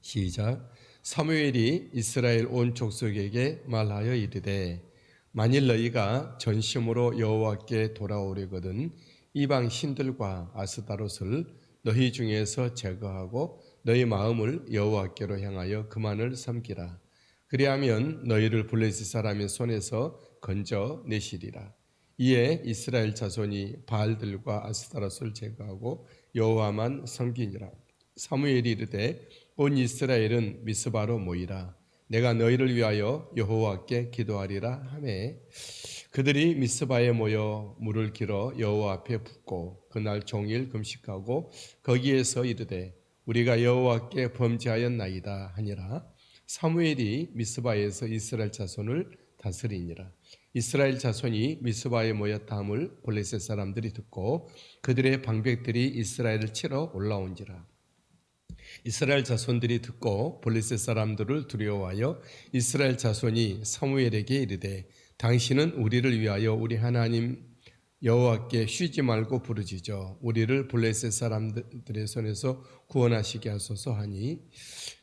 시작. 사무엘이 이스라엘 온 족속에게 말하여 이르되 만일 너희가 전심으로 여호와께 돌아오려거든 이방 신들과 아스타롯을 너희 중에서 제거하고 너희 마음을 여호와께로 향하여 그만을 섬기라. 그리하면 너희를 블레셋 사람의 손에서 건져 내시리라. 이에 이스라엘 자손이 바알들과 아스타롯을 제거하고 여호와만 섬기니라. 사무엘이 이르되 온 이스라엘은 미스바로 모이라. 내가 너희를 위하여 여호와께 기도하리라 하매 그들이 미스바에 모여 물을 길어 여호와 앞에 붓고 그날 종일 금식하고 거기에서 이르되 우리가 여호와께 범죄하였나이다 하니라. 사무엘이 미스바에서 이스라엘 자손을 다스리니라. 이스라엘 자손이 미스바에 모였다함을 블레셋 사람들이 듣고 그들의 방백들이 이스라엘을 치러 올라온지라. 이스라엘 자손들이 듣고 블레셋 사람들을 두려워하여 이스라엘 자손이 사무엘에게 이르되 당신은 우리를 위하여 우리 하나님 여호와께 쉬지 말고 부르짖어 우리를 블레셋 사람들의 손에서 구원하시게 하소서 하니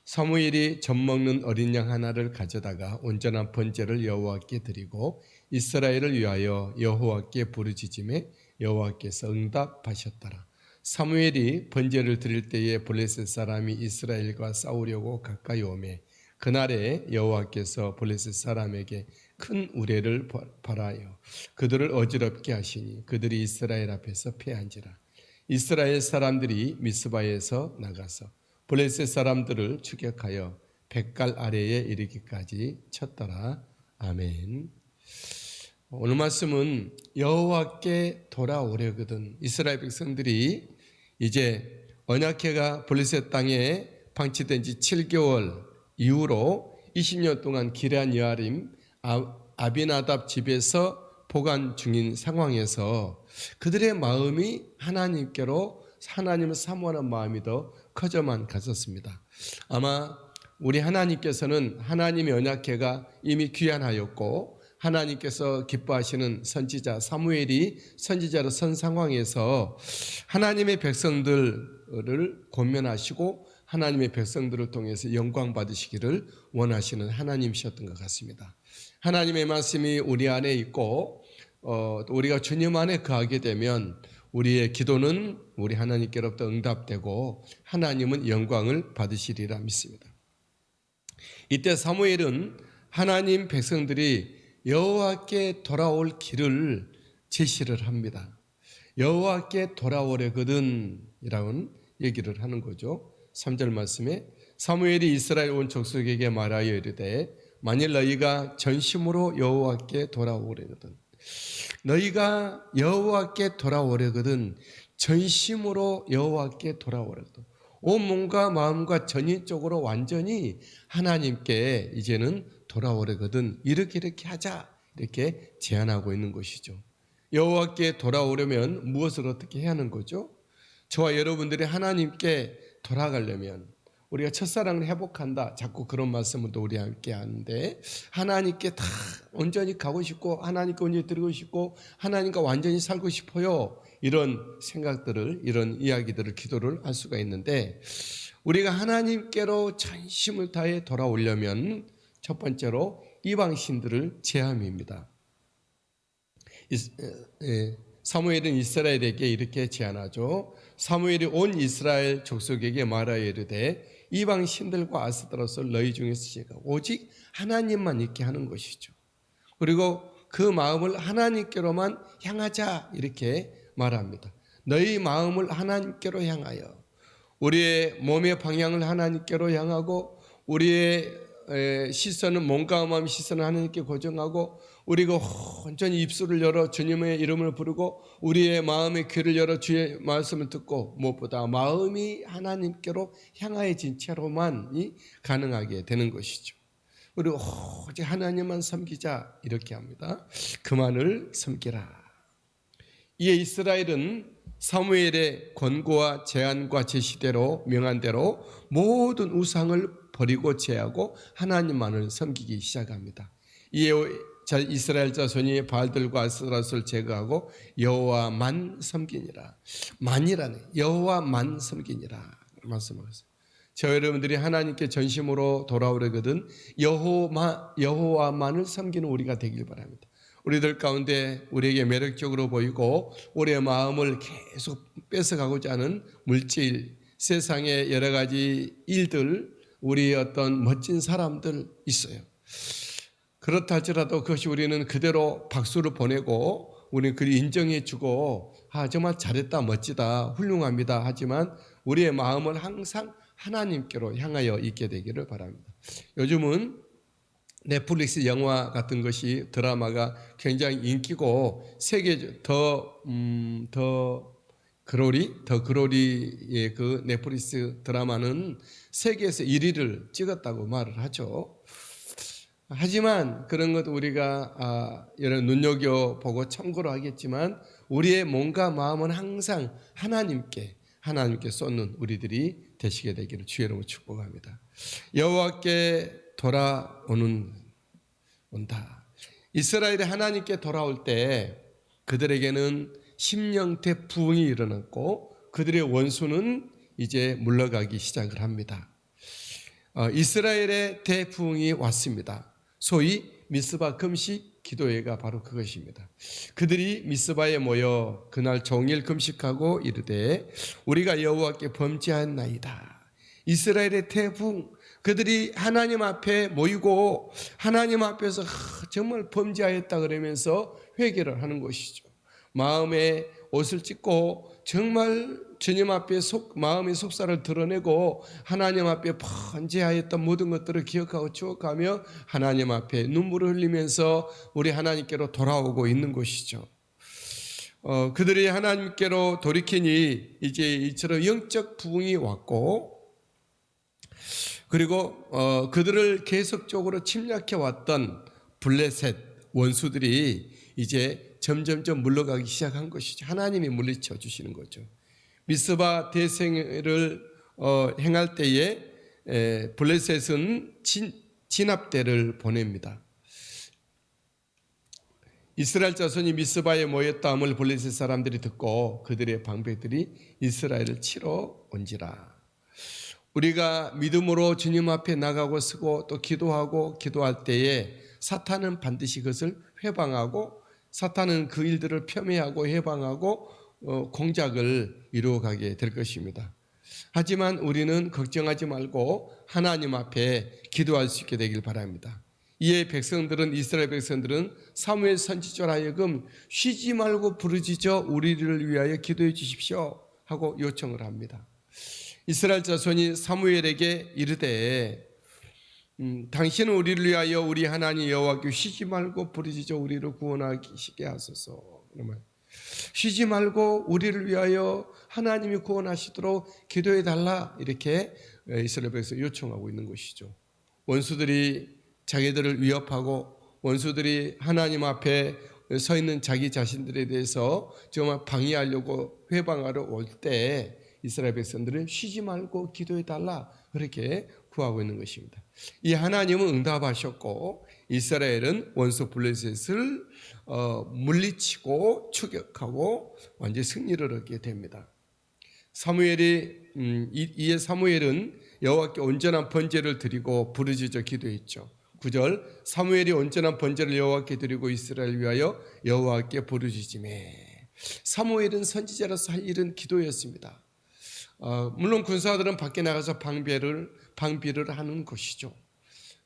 사무엘이 젖먹는 어린 양 하나를 가져다가 온전한 번제를 여호와께 드리고 이스라엘을 위하여 여호와께 부르짖음에 여호와께서 응답하셨더라. 사무엘이 번제를 드릴 때에 블레셋 사람이 이스라엘과 싸우려고 가까이 오매 그날에 여호와께서 블레셋 사람에게 큰 우레를 발하여 그들을 어지럽게 하시니 그들이 이스라엘 앞에서 패한지라. 이스라엘 사람들이 미스바에서 나가서 블레셋 사람들을 추격하여 백갈 아래에 이르기까지 쳤더라. 아멘. 오늘 말씀은 여호와께 돌아오려거든 이스라엘 백성들이 이제 언약궤가 블레셋 땅에 방치된 지 7개월 이후로 20년 동안 기럇 여아림 아비나답 집에서 보관 중인 상황에서 그들의 마음이 하나님께로 하나님을 사모하는 마음이 더 커져만 갔었습니다. 아마 우리 하나님께서는 하나님의 언약궤가 이미 귀환하였고 하나님께서 기뻐하시는 선지자 사무엘이 선지자로 선 상황에서 하나님의 백성들을 권면하시고 하나님의 백성들을 통해서 영광 받으시기를 원하시는 하나님이셨던 것 같습니다. 하나님의 말씀이 우리 안에 있고 우리가 주님 안에 거하게 되면 우리의 기도는 우리 하나님께로부터 응답되고 하나님은 영광을 받으시리라 믿습니다. 이때 사무엘은 하나님 백성들이 여호와께 돌아올 길을 제시를 합니다. 여호와께 돌아오려거든 이라는 얘기를 하는 거죠. 3절 말씀에 사무엘이 이스라엘 온 족속에게 말하여 이르되 만일 너희가 전심으로 여호와께 돌아오려거든 너희가 여호와께 돌아오려거든 전심으로 여호와께 돌아오려거든 온 몸과 마음과 전인적으로 완전히 하나님께 이제는 돌아오려거든 이렇게 하자 이렇게 제안하고 있는 것이죠. 여호와께 돌아오려면 무엇을 어떻게 해야 하는 거죠? 저와 여러분들이 하나님께 돌아가려면 우리가 첫사랑을 회복한다 자꾸 그런 말씀을 또 우리 함께 하는데 하나님께 다 온전히 가고 싶고 하나님께 온전히 드리고 싶고 하나님과 완전히 살고 싶어요 이런 생각들을 이런 이야기들을 기도를 할 수가 있는데 우리가 하나님께로 전심을 다해 돌아오려면 첫 번째로 이방신들을 제함입니다. 사무엘은 이스라엘에게 이렇게 제안하죠. 사무엘이 온 이스라엘 족속에게 말하여 이르되 이방 신들과 아스타롯을 너희 중에서 제가 오직 하나님만 있게 하는 것이죠. 그리고 그 마음을 하나님께로만 향하자 이렇게 말합니다. 너희 마음을 하나님께로 향하여 우리의 몸의 방향을 하나님께로 향하고 우리의 시선은 몸과 마음 시선을 하나님께 고정하고 우리가 온전히 입술을 열어 주님의 이름을 부르고 우리의 마음의 귀를 열어 주의 말씀을 듣고 무엇보다 마음이 하나님께로 향하여진 채로만이 가능하게 되는 것이죠. 우리 오직 하나님만 섬기자 이렇게 합니다. 그만을 섬기라. 이에 이스라엘은 사무엘의 권고와 제안과 제시대로 명한 대로 모든 우상을 버리고 제하고 하나님만을 섬기기 시작합니다. 이에 이스라엘 자손이 바알들과 아스타롯을 제거하고 여호와만 섬기니라. 만이라네. 여호와만 섬기니라 말씀하셨어요. 저 여러분들이 하나님께 전심으로 돌아오려거든 여호와만을 섬기는 우리가 되길 바랍니다. 우리들 가운데 우리에게 매력적으로 보이고 우리의 마음을 계속 뺏어가고자 하는 물질, 세상의 여러 가지 일들, 우리의 어떤 멋진 사람들 있어요. 그렇다 할지라도 그것이 우리는 그대로 박수를 보내고 우리는 그를 인정해주고 정말 잘했다, 멋지다, 훌륭합니다 하지만 우리의 마음을 항상 하나님께로 향하여 있게 되기를 바랍니다. 요즘은 넷플릭스 영화 같은 것이 드라마가 굉장히 인기고 세계 더 그로리의 그 넷플릭스 드라마는 세계에서 1위를 찍었다고 말을 하죠. 하지만 그런 것 우리가 여러 눈여겨보고 참고로 하겠지만 우리의 몸과 마음은 항상 하나님께 쏟는 우리들이 되시게 되기를 주의 이름으로 축복합니다. 여호와께 온다. 이스라엘이 하나님께 돌아올 때 그들에게는 심령태 부흥이 일어났고 그들의 원수는 이제 물러가기 시작을 합니다. 이스라엘의 대부흥이 왔습니다. 소위 미스바 금식 기도회가 바로 그것입니다. 그들이 미스바에 모여 그날 종일 금식하고 이르되 우리가 여호와께 범죄하였나이다. 이스라엘의 대부흥, 그들이 하나님 앞에 모이고 하나님 앞에서 정말 범죄하였다 그러면서 회개를 하는 것이죠. 마음에 옷을 찢고 정말 주님 앞에 마음의 속살을 드러내고 하나님 앞에 번제하였던 모든 것들을 기억하고 추억하며 하나님 앞에 눈물을 흘리면서 우리 하나님께로 돌아오고 있는 것이죠. 그들이 하나님께로 돌이키니 이제 이처럼 영적 부흥이 왔고 그리고 그들을 계속적으로 침략해 왔던 블레셋 원수들이 이제 점점점 물러가기 시작한 것이죠. 하나님이 물리쳐 주시는 거죠. 미스바 대생을 행할 때에 블레셋은 진압대를 보냅니다. 이스라엘 자손이 미스바에 모였다함을 블레셋 사람들이 듣고 그들의 방백들이 이스라엘을 치러 온지라. 우리가 믿음으로 주님 앞에 나가고 서고 또 기도할 때에 사탄은 반드시 그것을 회방하고 사탄은 그 일들을 폄훼하고 해방하고 공작을 이루어가게 될 것입니다. 하지만 우리는 걱정하지 말고 하나님 앞에 기도할 수 있게 되길 바랍니다. 이에 이스라엘 백성들은 사무엘 선지자로 하여금 쉬지 말고 부르짖어 우리를 위하여 기도해 주십시오 하고 요청을 합니다. 이스라엘 자손이 사무엘에게 이르되 당신은 우리를 위하여 우리 하나님 여호와께 쉬지 말고 부르짖어 우리를 구원하시게 하소서. 쉬지 말고 우리를 위하여 하나님이 구원하시도록 기도해 달라 이렇게 이스라엘 백성이 요청하고 있는 것이죠. 원수들이 자기들을 위협하고 원수들이 하나님 앞에 서 있는 자기 자신들에 대해서 정말 방해하려고 회방하러 올 때 이스라엘 백성들은 쉬지 말고 기도해 달라 그렇게 구하고 있는 것입니다. 이 하나님은 응답하셨고 이스라엘은 원수 블레셋을 물리치고 추격하고 완전히 승리를 얻게 됩니다. 이에 사무엘은 여호와께 온전한 번제를 드리고 부르짖어 기도했죠. 9절 사무엘이 온전한 번제를 여호와께 드리고 이스라엘 위하여 여호와께 부르짖으매. 사무엘은 선지자로서 할 일은 기도였습니다. 물론 군사들은 밖에 나가서 방비를 하는 것이죠.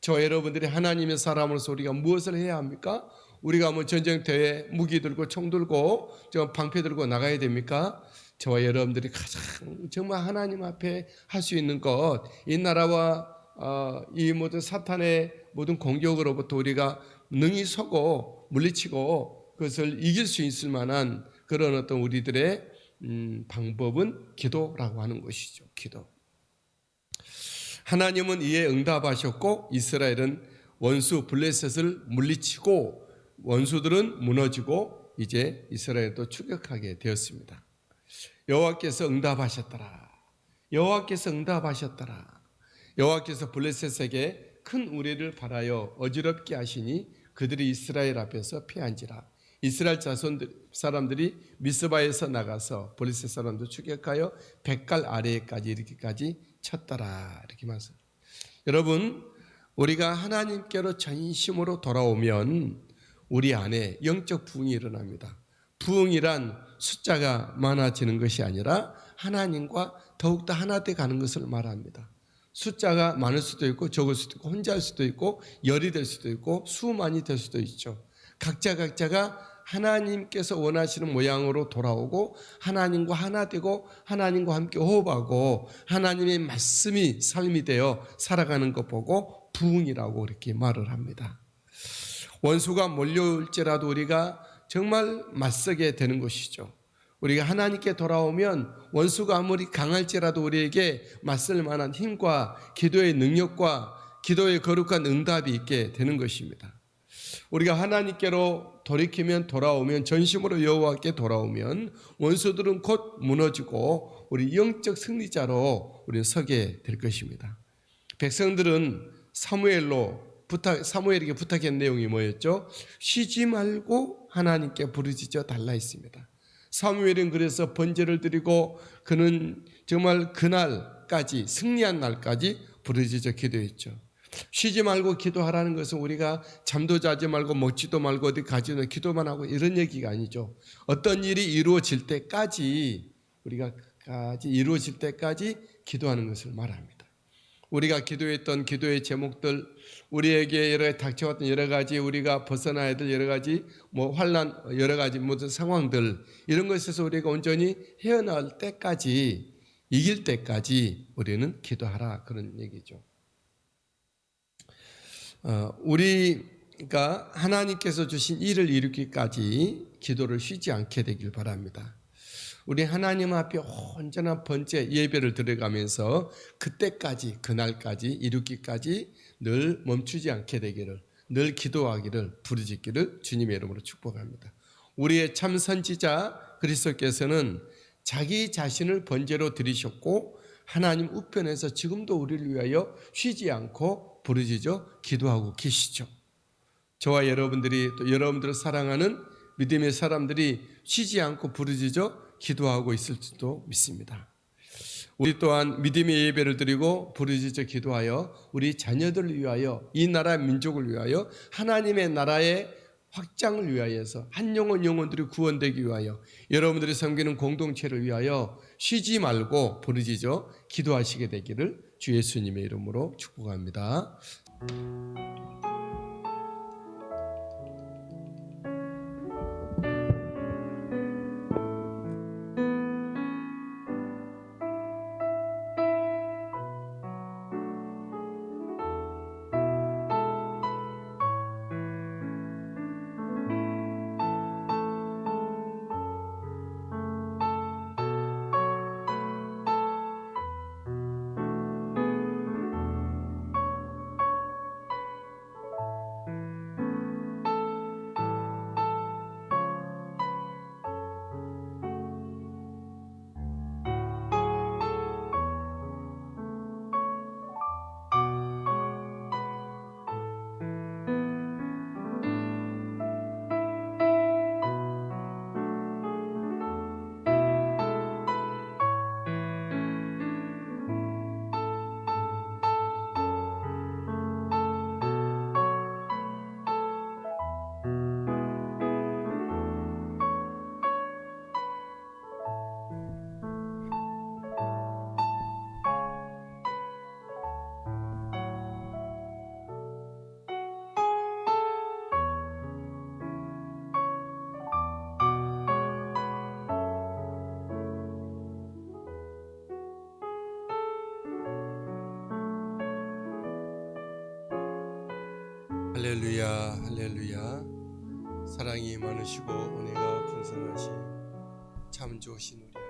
저 여러분들이 하나님의 사람으로서 우리가 무엇을 해야 합니까? 우리가 전쟁터에 무기 들고 총 들고 방패 들고 나가야 됩니까? 저와 여러분들이 가장 정말 하나님 앞에 할 수 있는 것, 이 나라와 이 모든 사탄의 모든 공격으로부터 우리가 능히 서고 물리치고 그것을 이길 수 있을 만한 그런 어떤 우리들의 방법은 기도라고 하는 것이죠. 기도. 하나님은 이에 응답하셨고 이스라엘은 원수 블레셋을 물리치고 원수들은 무너지고 이제 이스라엘도 추격하게 되었습니다. 여호와께서 응답하셨더라. 여호와께서 블레셋에게 큰 우레를 발하여 어지럽게 하시니 그들이 이스라엘 앞에서 패한지라. 이스라엘 사람들이 미스바에서 나가서 블레셋 사람도 추격하여 백갈 아래에까지 이르기까지 쳤더라. 이렇게 말씀. 여러분, 우리가 하나님께로 전심으로 돌아오면 우리 안에 영적 부흥이 일어납니다. 부흥이란 숫자가 많아지는 것이 아니라 하나님과 더욱더 하나 돼 가는 것을 말합니다. 숫자가 많을 수도 있고 적을 수도 있고 혼자일 수도 있고 열이 될 수도 있고 수만이 될 수도 있죠. 각자가 하나님께서 원하시는 모양으로 돌아오고 하나님과 하나 되고 하나님과 함께 호흡하고 하나님의 말씀이 삶이 되어 살아가는 것 보고 부흥이라고 이렇게 말을 합니다. 원수가 몰려올지라도 우리가 정말 맞서게 되는 것이죠. 우리가 하나님께 돌아오면 원수가 아무리 강할지라도 우리에게 맞설 만한 힘과 기도의 능력과 기도의 거룩한 응답이 있게 되는 것입니다. 우리가 하나님께로 돌아오면 전심으로 여호와께 돌아오면 원수들은 곧 무너지고 우리 영적 승리자로 우리 서게 될 것입니다. 백성들은 사무엘에게 부탁한 내용이 뭐였죠? 쉬지 말고 하나님께 부르짖어 달라 했습니다. 사무엘은 그래서 번제를 드리고 그는 정말 그날까지 승리한 날까지 부르짖어 기도했죠. 쉬지 말고 기도하라는 것은 우리가 잠도 자지 말고 먹지도 말고 어디 가지도 기도만 하고 이런 얘기가 아니죠. 어떤 일이 이루어질 때까지 이루어질 때까지 기도하는 것을 말합니다. 우리가 기도했던 기도의 제목들, 우리에게 여러 가지 닥쳐왔던 여러 가지 우리가 벗어나야 될 여러 가지 환난 여러 가지 모든 상황들 이런 것에서 우리가 온전히 헤어나올 때까지 이길 때까지 우리는 기도하라 그런 얘기죠. 우리가 하나님께서 주신 일을 이루기까지 기도를 쉬지 않게 되길 바랍니다. 우리 하나님 앞에 온전한 번제 예배를 드려가면서 그때까지 그날까지 이루기까지 늘 멈추지 않게 되기를 늘 기도하기를 부르짖기를 주님의 이름으로 축복합니다. 우리의 참 선지자 그리스도께서는 자기 자신을 번제로 드리셨고 하나님 우편에서 지금도 우리를 위하여 쉬지 않고 부르짖어 기도하고 계시죠. 저와 여러분들이 또 여러분들을 사랑하는 믿음의 사람들이 쉬지 않고 부르짖어 기도하고 있을지도 믿습니다. 우리 또한 믿음의 예배를 드리고 부르짖어 기도하여 우리 자녀들을 위하여 이 나라 민족을 위하여 하나님의 나라의 확장을 위하여서 한 영혼들이 구원되기 위하여 여러분들이 섬기는 공동체를 위하여 쉬지 말고 부르짖어 기도하시게 되기를 주 예수님의 이름으로 축복합니다. 할렐루야 할렐루야. 사랑이 많으시고 은혜가 풍성하신 참 좋으신 우리